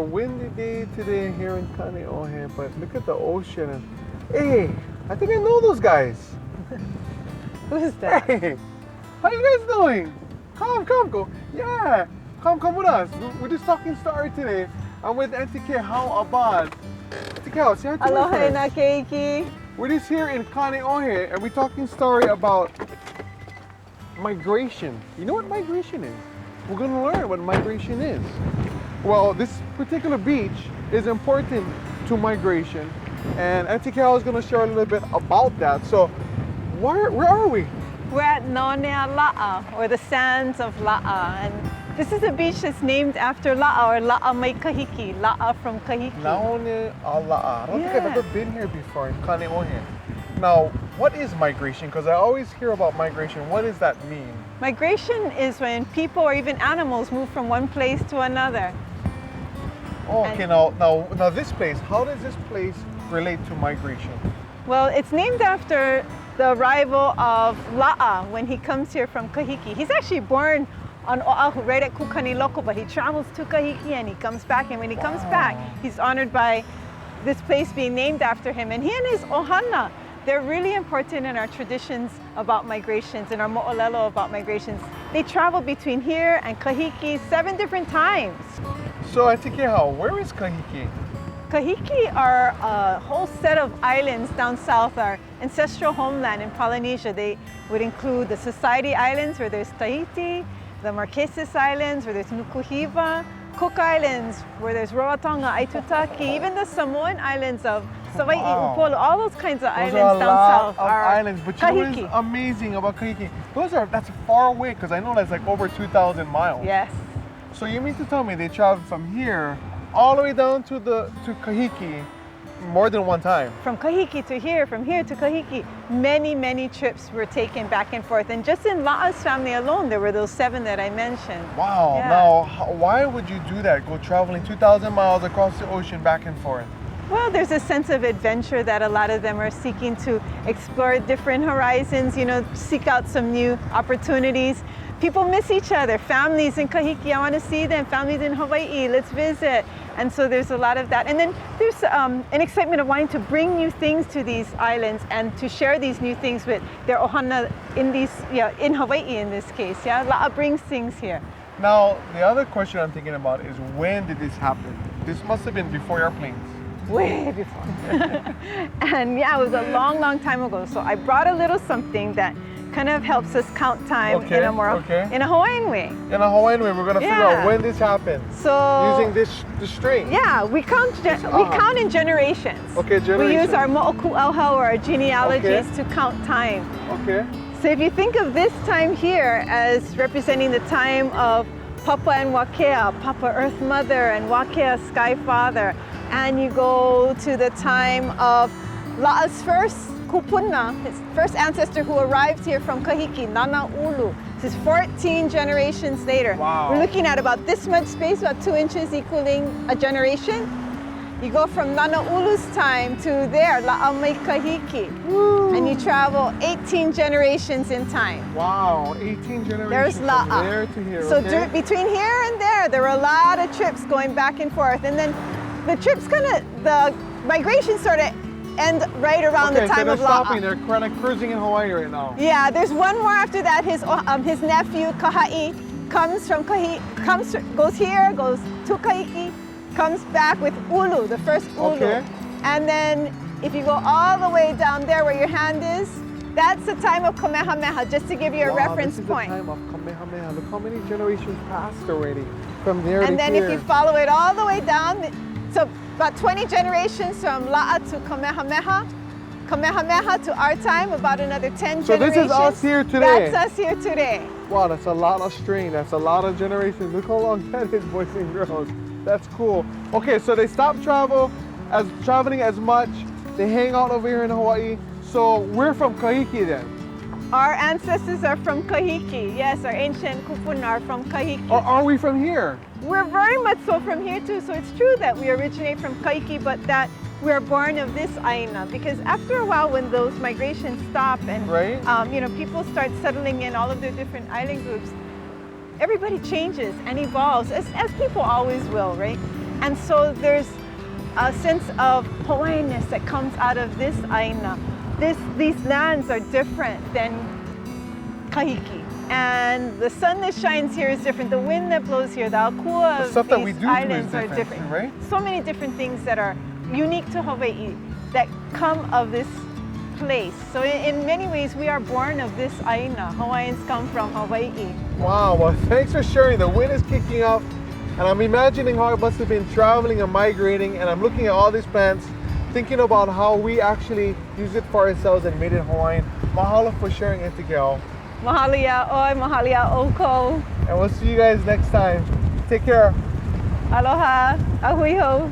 windy day today here in Nāoneala'a, but look at the ocean. And, hey, I think I know those guys. Who's that? Hey, how you guys doing? Come, go. Yeah, come with us. We're just talking story today. I'm with Auntie Kay. How about? Auntie Kay, say hi to me Aloha first. na keiki. We're just here in Nāoneala'a and we're talking story about migration. You know what migration is? We're going to learn what migration is. Well, this particular beach is important to migration, and Auntie Kay is going to share a little bit about that. So, where are we? We're at Nāoneala'a, or the sands of La'a, and this is a beach that's named after La'a, or La'a mai kahiki, La'a from Kahiki. Nāoneala'a. I don't think I've Yeah. ever been here before in Nāoneala'a. Now, what is migration? Because I always hear about migration. What does that mean? Migration is when people or even animals move from one place to another. Oh, okay, now this place, how does this place relate to migration? Well, it's named after the arrival of La'a when he comes here from Kahiki. He's actually born on Oahu, right at Kukaniloko, but he travels to Kahiki and he comes back. And when he comes back, he's honored by this place being named after him. And he and his ohana, they're really important in our traditions about migrations, in our mo'olelo about migrations. They travel between here and Kahiki 7 different times. So, Auntie Kay, where is Kahiki? Kahiki are a whole set of islands down south, our ancestral homeland in Polynesia. They would include the Society Islands, where there's Tahiti, the Marquesas Islands, where there's Nukuhiva, Cook Islands, where there's Rarotonga, Aitutaki, even the Samoan Islands of Sawai'i, Upolu, all those kinds of islands Those are a down lot south of are islands, but you know what is Kahiki. amazing about Kahiki? That's far away, because I know that's like over 2,000 miles. Yes. So you mean to tell me they traveled from here all the way down to Kahiki more than one time? From Kahiki to here, from here to Kahiki, many trips were taken back and forth. And just in La'a's family alone, there were those 7 that I mentioned. Wow. Yeah. Now, why would you do that? Go traveling 2,000 miles across the ocean back and forth? Well, there's a sense of adventure that a lot of them are seeking to explore different horizons, seek out some new opportunities. People miss each other. Families in Kahiki, I want to see them. Families in Hawaii, let's visit. And so there's a lot of that. And then there's an excitement of wanting to bring new things to these islands and to share these new things with their ohana in Hawaii in this case. Yeah, La'a brings things here. Now, the other question I'm thinking about is, when did this happen? This must have been before airplanes. Way before. And yeah, it was a long time ago. So I brought a little something that kind of helps us count time in a Hawaiian way. In a Hawaiian way, we're going to figure out when this happened. So using this string. Yeah, we count in generations. Okay, generations. We use our mo'oku'auhau or our genealogies to count time. Okay. So if you think of this time here as representing the time of Papa and Wakea, Papa Earth Mother and Wakea Sky Father, and you go to the time of La'a's first kupuna, his first ancestor who arrived here from Kahiki, Nāoneala'a. This is 14 generations later. Wow. We're looking at about this much space, about 2 inches equaling a generation. You go from Nāoneala'a's time to there, La'a mai kahiki. Woo. And you travel 18 generations in time. Wow, 18 generations. There's La'a. From there to here. So between here and there were a lot of trips going back and forth. And then the trips the migration sort of end right around the time so of they're La'a. stopping. They're kind of cruising in Hawaii right now. Yeah, there's one more after that. His nephew Kaha'i comes from goes here, goes to Kahiki, comes back with ulu, the first ulu. Okay. And then if you go all the way down there where your hand is, that's the time of Kamehameha, just to give you a reference point. This is the time of Kamehameha. Look how many generations passed already from there And to then here. if you follow it all the way down, so about 20 generations from La'a to Kamehameha, Kamehameha to our time, about another 10 So generations. this is us here today. That's us here today. Wow, that's a lot of string. That's a lot of generations. Look how long that is, boys and girls. That's cool. Okay, so they stopped traveling as much. They hang out over here in Hawaii. So we're from Kahiki then. Our ancestors are from Kahiki. Yes, our ancient kupuna are from Kahiki. Or are we from here? We're very much so from here too. So it's true that we originate from Kahiki, but that we are born of this aina. Because after a while, when those migrations stop and people start settling in all of their different island groups, everybody changes and evolves, as people always will, right? And so there's a sense of Hawaiianness that comes out of this aina. These lands are different than Kahiki. And the sun that shines here is different. The wind that blows here, the akua The of stuff that we these do islands is are different. right? So many different things that are unique to Hawaii that come of this place. So in many ways, we are born of this aina. Hawaiians come from Hawaii. Wow, well, thanks for sharing. The wind is kicking up, and I'm imagining how it must have been traveling and migrating, and I'm looking at all these plants, thinking about how we actually use it for ourselves and made it Hawaiian. Mahalo for sharing, Auntie Gal. Mahalo ya oi, mahalo ya oko. And we'll see you guys next time. Take care. Aloha, ahui ho.